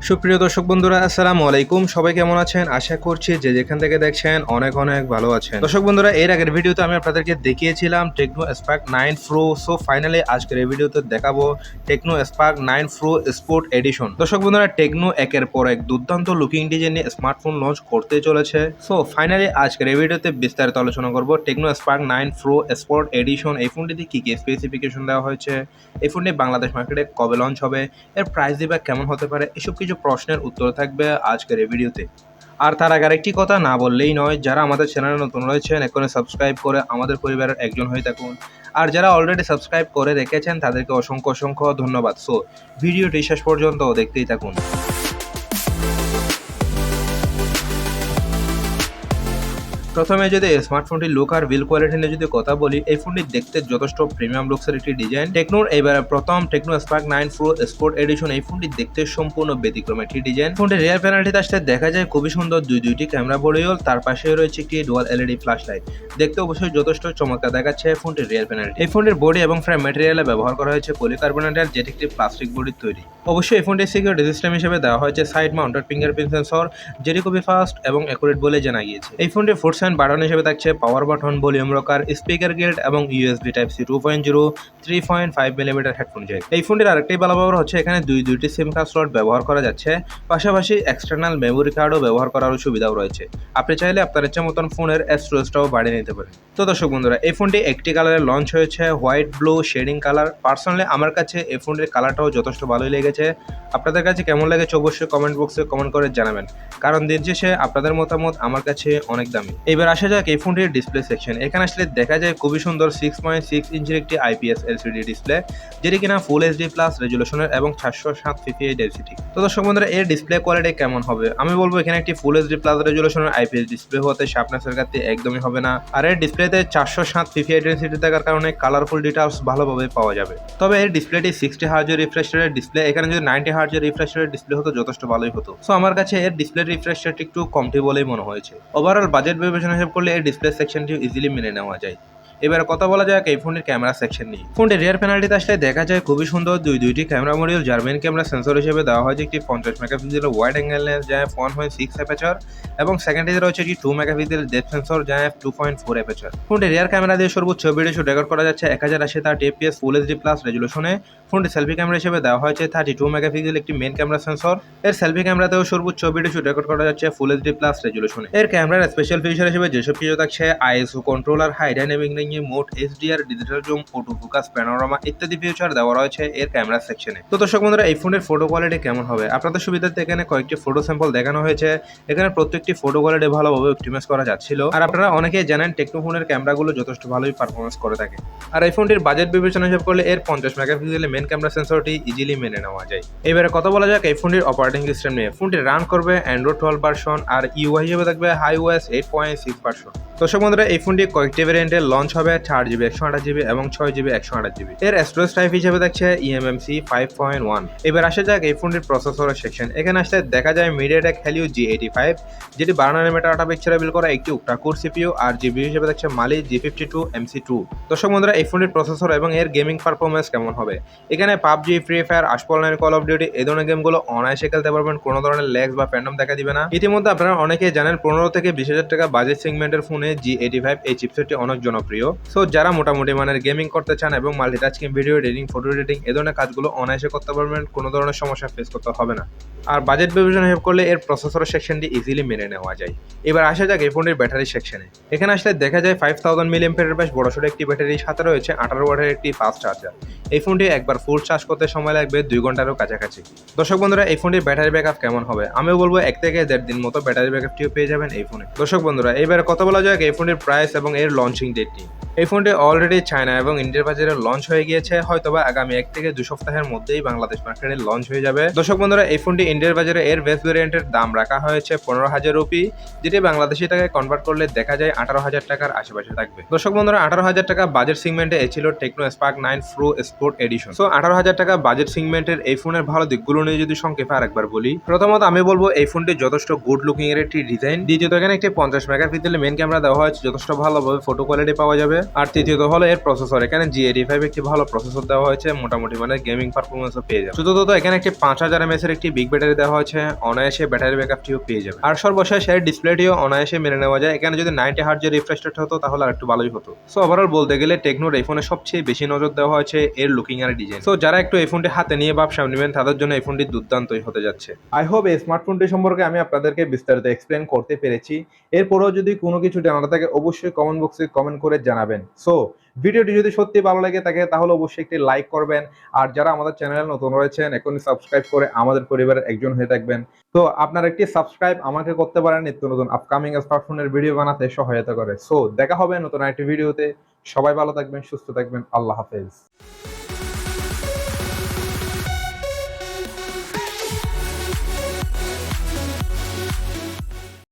সুপ্রিয় দর্শক বন্ধুরা, আসসালামু আলাইকুম। সবাই কেমন আছেন? আশা করছি যে যেখান থেকে দেখছেন অনেক অনেক ভালো আছেন। দর্শক বন্ধুরা, এর আগের ভিডিওতে আমি আপনাদেরকে দেখিয়েছিলাম Tecno Spark 9 pro. So finally আজকের এই ভিডিওতে দেখাবো Tecno Spark 9 pro sport edition. দর্শক বন্ধুরা, টেকনো একের পর এক দুর্দান্ত লুকিং ডিজাইন নিয়ে স্মার্টফোন লঞ্চ করতে চলেছে। সো ফাইনালি আজকের এই ভিডিওতে বিস্তারিত আলোচনা করব Tecno Spark 9 pro sport edition. এই ফোনটিতে কি কি স্পেসিফিকেশন দেওয়া হয়েছে, এই ফোনটি বাংলাদেশ মার্কেটে কবে লঞ্চ হবে, এর প্রাইস দিবা কেমন হতে পারে, এসব কিছু প্রশ্নের উত্তর থাকবে আজকের এই ভিডিওতে। আর তার আগে আরেকটি কথা না বললেই নয়, যারা আমাদের চ্যানেলে নতুন রয়েছেন এখনই সাবস্ক্রাইব করে আমাদের পরিবারের একজন হয়ে থাকুন। আর যারা অলরেডি সাবস্ক্রাইব করে রেখেছেন তাদেরকে অসংখ্য অসংখ্য ধন্যবাদ। সো ভিডিওটি শেষ পর্যন্ত দেখতেই থাকুন। প্রথমে যদি স্মার্টফোনটির লুক আর বিল কোয়ালিটি নিয়ে যদি কথা বলি, এই ফোনটি দেখতে যথেষ্ট প্রিমিয়াম লুকসের একটি ডিজাইন। টেকনোর এবারে প্রথম Tecno Spark 9 pro sport edition. এই ফোনটি দেখতে সম্পূর্ণ ব্যতিক্রম একটি ডিজাইন। ফোনটির রিয়ার প্যানেলটিতে আসলে দেখা যায় খুবই সুন্দর দুইটি ক্যামেরা মডিউল, তার পাশে রয়েছে একটি ডুয়াল এলইডি ফ্ল্যাশ লাইট। দেখতে অবশ্যই যথেষ্ট চমৎকার দেখাচ্ছে ফোনটির রিয়ার প্যানেলটি। এই ফোনটির বডি এবং ফ্রেম ম্যাটেরিয়ালে ব্যবহার করা হয়েছে পলিকার্বনেটের, যেটি একটি প্লাস্টিক বডির তৈরি। অবশ্যই এই ফোনটির সিকিউরিটি সিস্টেম হিসেবে দেওয়া হয়েছে সাইড মাউন্টেড ফিঙ্গারপ্রিন্ট সেন্সর, যেটি খুবই ফাস্ট এবং অ্যাকুরেট বলে জানা গিয়েছে। এই ফোনটির ফোর্স অ্যান্ড বাটন হিসেবে থাকছে power button, volume rocker, speaker grill এবং USB type C 2.0 3.5 millimetre headphone jack. এই ফোনটির আরেকটি ভালো ব্যবহার হচ্ছে এখানে দুইটি সিম কার্ড স্লট ব্যবহার করা যাচ্ছে, পাশাপাশি এক্সটার্নাল মেমোরি কার্ডও ব্যবহার করার সুবিধাও রয়েছে। আপনি চাইলে আপনার ইচ্ছা মতন ফোনের স্টোরেজটাও বাড়িয়ে নিতে পারেন। তো দর্শক বন্ধুরা, এই ফোনটি একটি কালারে লঞ্চ হয়েছে, white blue shading colour. Personally আমার কাছে এই ফোনটির কালারটাও যথেষ্ট ভালোই লেগেছে। আপনাদের কাছে কেমন লেগেছে অবশ্যই কমেন্ট বক্সে কমেন্ট করে জানাবেন, কারণ দিন শেষে আপনাদের মতামত আমার কাছে অনেক দামি। এবার আসা যাক এই ফোনটির ডিসপ্লে সেকশন। এখানে আসলে দেখা যায় খুবই সুন্দর 6.6 ইঞ্চির একটি আইপিএস এলসিডি ডিসপ্লে, যেটি কিনা ফুল এইচডি প্লাস রেজুলেশনের এবং 407 ডেনসিটি। তো দর্শক বন্ধুরা, এর ডিসপ্লে কোয়ালিটি কেমন হবে? আমি বলবো এখানে একটি ফুল এইচডি প্লাস রেজুলেশনের আইপিএস ডিসপ্লে হতে শার্পনেসের ঘাটতি একদমই হবে না। আর এর ডিসপ্লেতে 407 ডেনসিটি থাকার কারণে কালারফুল ডিটেইলস ভালোভাবে পাওয়া যাবে। তবে এর ডিসপ্লেটি 60 হার্জের রিফ্রেশ রেটের ডিসপ্লে, এখানে যদি 90 হার্জের রিফ্রেশ রেটের ডিসপ্লে হতো যথেষ্ট ভালোই হতো। সো আমার কাছে এর ডিসপ্লে রিফ্রেশ রেট একটু কমটি বলেই মনে হয়েছে। ওভারঅল বাজেট বিবেচনা হিসেবে করলে এর ডিসপ্লে সেকশনটি ইজিলি মেনে নেওয়া যায়। এবার কথা বলা যাক এই ফোনের ক্যামেরা সেকশন নিয়ে। ফোনটির রিয়ার প্যানেলটিতে আসলে দেখা যায় খুবই সুন্দর দুইটি ক্যামেরা মডিউল, যার মেইন ক্যামেরা সেন্সর হিসেবে দেওয়া হয়েছে একটি 50 মেগাপিক্সেলের ওয়াইড অ্যাঙ্গেল লেন্স যা 1.6 অ্যাপারচার, এবং সেকেন্ডারিতে রয়েছে একটি 2 মেগাপিক্সেলের ডেপথ সেন্সর যা 2.4 অ্যাপারচার। ফোনটির রিয়ার ক্যামেরা দিয়ে সর্বোচ্চ ভিডিও শুট রেকর্ড করা যাচ্ছে 1080 এফপিএস ফুল এইচডি প্লাস রেজুলেশনে। ফোনটি সেলফি ক্যামেরা হিসেবে দেওয়া হয়েছে 32 মেগাপিক্সেল একটি মেইন ক্যামেরা সেন্সর। এর সেলফি ক্যামেরাতেও সর্বোচ্চ ভিডিও শুট রেকর্ড করা যাচ্ছে ফুল এইচডি প্লাস রেজুলেশনে। এর ক্যামেরার স্পেশাল ফিচার হিসেবে যেসব কিছু থাকছে ISO controller, high dynamic range mode, HDR, digital zoom, auto focus, panorama ইত্যাদি ফিচার দেওয়া রয়েছে এর ক্যামেরা সেকশনে। তো দর্শক বন্ধুরা, এই ফোনের ফটো কোয়ালিটি কেমন হবে? আপনাদের সুবিধার্থে এখানে কয়েকটি ফটো স্যাম্পল দেখানো হয়েছে। এখানে প্রত্যেকটি ফটো কোয়ালিটি ভালোভাবে অপটিমাইজ করা যাচ্ছিল। আর আপনারা অনেকেই জানেন টেকনো ফোনের ক্যামেরাগুলো যথেষ্ট ভালোই পারফরমেন্স করে থাকে। আর এই ফোনটির বাজেট বিবেচনা হিসেবে করলে এর 50 মেগাপিক্সেলের মেইন ক্যামেরা সেন্সরটি ইজিলি মেনে নেওয়া যায়। এবারে কথা বলা যাক এই ফোনটির অপারেটিং সিস্টেম নিয়ে। ফোনটি রান করবে অ্যান্ড্রয়েড 12 ভার্সন, আর ইউআই হিসেবে থাকবে iOS 8.6 ভার্সন। দর্শক বন্ধুরা, এই ফোনটি কয়েকটি ভ্যারিয়েন্টে লঞ্চ হবে, 4GB 128GB এবং 6GB 128GB। এর স্টোরেজ টাইপ হিসেবে থাকছে eMMC 5.1। এবার আসা যাক এই ফোনটির প্রসেসরের সেকশন। এখানে আসলে দেখা যায় মিডিয়াটেক হেলিও G85, যেটি 12 ন্যানোমিটার 8 পিক্সেলে বিল করা একটি octa কোর সিপিইউ, আর জিপিইউ হিসেবে থাকছে মালি G52 MC2। দর্শক বন্ধুরা, এই ফোনটির প্রসেসর এবং এর গেমিং পারফরমেন্স কেমন হবে? এখানে PUBG, Free Fire, Asphalt 9, Call of Duty এই ধরনের গেমগুলো অনায়াসে খেলতে পারবেন, কোনো ধরনের ল্যাগস বা ফ্যান্ডম দেখা দিবে না। ইতিমধ্যে আপনারা অনেকেই জানেন 15 থেকে 20,000 টাকা বাজেট সেগমেন্টের ফোনে G85 এই চিপসেটটি অনেক জনপ্রিয়। সো যারা মোটামুটি মানের গেমিং করতে চান এবং multitasking, video editing, photo editing এই ধরনের কাজগুলো অনায়াসে করতে পারবেন, কোনো ধরনের সমস্যা ফেস করতে হবে না। আর বাজেট বিবেচনা হিসেবে করলে এর প্রসেসরের সেকশনটি ইজিলি মেনে নেওয়া যায়। এবার আসা যাক এই ফোনের ব্যাটারি সেকশনে। এখানে আসলে দেখা যায় 5000 মিলিঅ্যাম্পিয়ারের বেশ বড়সড় একটি ব্যাটারি, সাথে রয়েছে 18 ওয়াটের একটি ফাস্ট চার্জার। এই ফোনটি একবার ফুল চার্জ করতে সময় লাগবে 2 ঘন্টারও কাছাকাছি। দর্শক বন্ধুরা, এই ফোনটির ব্যাটারি ব্যাকআপ কেমন হবে? আমি বলবো 1 থেকে 1.5 দিন মতো ব্যাটারি ব্যাকআপটিও পেয়ে যাবেন এই ফোনে। দর্শক বন্ধুরা, এবারে কথা বলা যাক এই ফোনটির প্রাইস এবং এর লঞ্চিং ডেটটি। এই ফোনটি অলরেডি চায়না এবং ইন্ডিয়ার বাজারে লঞ্চ হয়ে গিয়েছে, হয়তোবা আগামী 1 থেকে 2 সপ্তাহের মধ্যেই বাংলাদেশ মার্কেটে লঞ্চ হয়ে যাবে। দর্শক বন্ধুরা, এই ফোনটি ইন্ডিয়ার বাজারে এর বেস ভেরিয়েন্টের দাম রাখা হয়েছে 15,000 রুপি, যেটি বাংলাদেশি টাকায় কনভার্ট করলে দেখা যায় 18,000 টাকার আশেপাশে থাকবে। দর্শক বন্ধুরা, 18,000 টাকা বাজেট সেগমেন্টে ছিল Tecno Spark 9 pro sport edition. So 18,000 টাকা বাজেট সেগমেন্টের এই ফোনের ভালো দিকগুলো নিয়ে যদি সংক্ষেপে আরেকবার বলি, প্রথমত আমি বলবো এই ফোনটি যথেষ্ট গুড লুকিং এর একটি ডিজাইন। দ্বিতীয়ত এখানে একটি 50 মেগাপিক্সেলের মেইন ক্যামেরা দেওয়া হয়েছে, যথেষ্ট ভালোভাবে ফটো কোয়ালিটি পাওয়া যাবে। যাবে। আর তৃতীয়ত হলো এর প্রসেসর, এখানে G85 একটি ভালো প্রসেসর দেওয়া হয়েছে, মোটামুটি মানে গেমিং পারফরমেন্সও পেয়ে যাবে। চতুর্থত এখানে একটি 5000 mAh এর একটি বিগ ব্যাটারি দেওয়া হয়েছে, অনায়াসে ব্যাটারি ব্যাকআপটিও পেয়ে যাবে। আর সর্বশেষ এর ডিসপ্লেটিও অনায়াসে মেনে নেওয়া যায়, এখানে যদি 90 Hz এর রিফ্রেশ রেট হতো তাহলে আর একটু ভালোই হতো। সো ওভারঅল বলতে গেলে টেকনোর এই ফোনে সবচেয়ে বেশি নজর দেওয়া হয়েছে এর লুকিং আর ডিজাইন। সো যারা একটু এই ফোনটি হাতে নিয়ে ভাবসাব নেবেন তাদের জন্য এই ফোনটি দুর্দান্তই হতে যাচ্ছে। আই হোপ এই স্মার্টফোনটি সম্পর্কে আমি আপনাদেরকে বিস্তারিত এক্সপ্লেন করতে পেরেছি। এরপরেও যদি কোনো কিছু জানার থাকে অবশ্যই কমেন্ট বক্সে কমেন্ট করে জানাবেন। সো ভিডিওটি যদি সত্যি ভালো লাগে থাকে তাহলে অবশ্যই একটি লাইক করবেন। আর যারা আমাদের চ্যানেলে নতুন রয়েছেন এখনই সাবস্ক্রাইব করে আমাদের পরিবারের একজন হয়ে থাকবেন। তো আপনার একটি সাবস্ক্রাইব আমাকে করতে পারেন নিত্য নতুন আপকামিং স্মার্টফোনের ভিডিও বানাতে সহায়তা করে। সো দেখা হবে নতুন একটি ভিডিওতে। সবাই ভালো থাকবেন, সুস্থ থাকবেন। আল্লাহ হাফেজ।